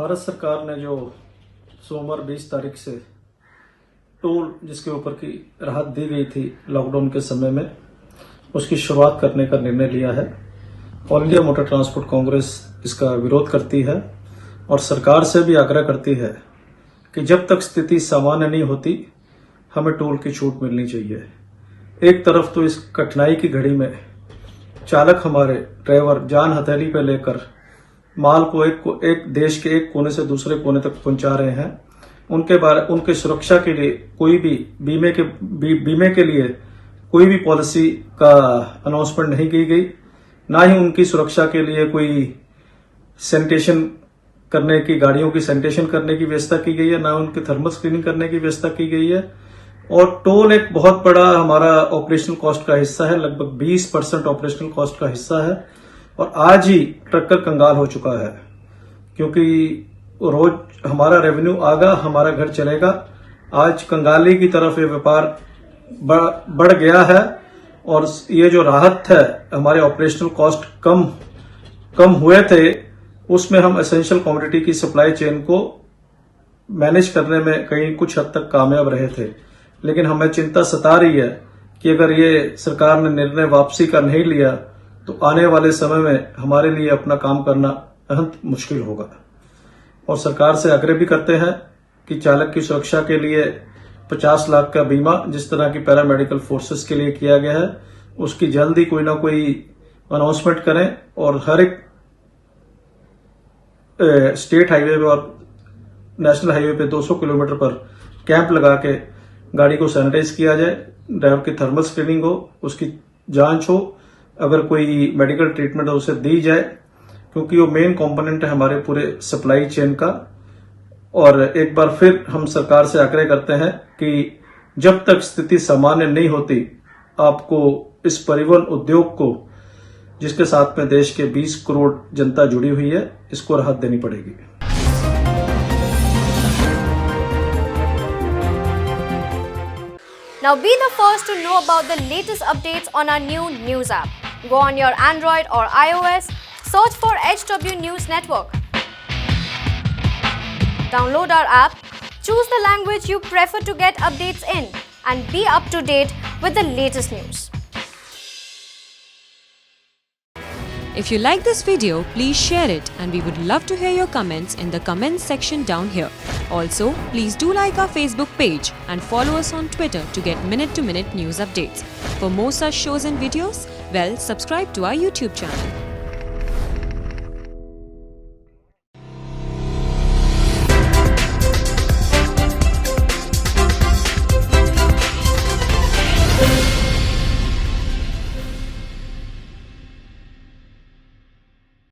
भारत सरकार ने जो सोमवार 20 तारीख से टोल जिसके ऊपर की राहत दी गई थी लॉकडाउन के समय में, उसकी शुरुआत करने का निर्णय लिया है। All India motor transport Congress इसका विरोध करती है और सरकार से भी आग्रह करती है कि जब तक स्थिति सामान्य नहीं होती हमें टोल की छूट मिलनी चाहिए। एक तरफ तो इस कठिनाई की घड़ी में चालक हमारे ड्राइवर जान हथेली पे लेकर माल को एक देश के एक कोने से दूसरे कोने तक पहुंचा रहे हैं। उनके सुरक्षा के लिए कोई भी बीमे के लिए कोई भी पॉलिसी का अनाउंसमेंट नहीं की गई, ना ही उनकी सुरक्षा के लिए कोई सैनिटेशन करने की गाड़ियों की सैनिटेशन करने की व्यवस्था की गई है, ना उनकी थर्मल स्क्रीनिंग करने की व्यवस्था की गई है। और टोल एक बहुत बड़ा हमारा ऑपरेशनल कॉस्ट का हिस्सा है, लगभग 20% ऑपरेशनल कॉस्ट का हिस्सा है। और आज ही ट्रकर कंगाल हो चुका है, क्योंकि रोज हमारा रेवेन्यू आगा हमारा घर चलेगा। आज कंगाली की तरफ ये व्यापार बढ़ गया है और ये जो राहत है, हमारे ऑपरेशनल कॉस्ट कम हुए थे, उसमें हम एसेंशियल कमोडिटी की सप्लाई चेन को मैनेज करने में कहीं कुछ हद तक कामयाब रहे थे। लेकिन हमें चिंता सता रही है कि अगर ये सरकार ने निर्णय वापसी का नहीं लिया तो आने वाले समय में हमारे लिए अपना काम करना अत्यंत मुश्किल होगा। और सरकार से आग्रह भी करते हैं कि चालक की सुरक्षा के लिए 50 लाख का बीमा जिस तरह की पैरामेडिकल फोर्सेस के लिए किया गया है, उसकी जल्द ही कोई ना कोई अनाउंसमेंट करें और हर एक स्टेट हाईवे पे और नेशनल हाईवे पे 200 किलोमीटर पर कैंप लगा के गाड़ी को सैनिटाइज किया जाए, ड्राइवर की थर्मल स्क्रीनिंग हो, उसकी जांच हो, अगर कोई मेडिकल ट्रीटमेंट हो उसे दी जाए, क्योंकि वो मेन कंपोनेंट है हमारे पूरे सप्लाई चेन का। और एक बार फिर हम सरकार से आग्रह करते हैं कि जब तक स्थिति सामान्य नहीं होती, आपको इस परिवहन उद्योग को, जिसके साथ में देश के 20 करोड़ जनता जुड़ी हुई है, इसको राहत देनी पड़ेगी। Now be the first to know about the latest updates on our new news app. Go on your Android or iOS, search for HW News Network. Download our app, choose the language you prefer to get updates in, and be up to date with the latest news. If you like this video, please share it, and we would love to hear your comments in the comments section down here. Also, please do like our Facebook page and follow us on Twitter to get minute-to-minute news updates. For more such shows and videos, well, subscribe to our YouTube channel.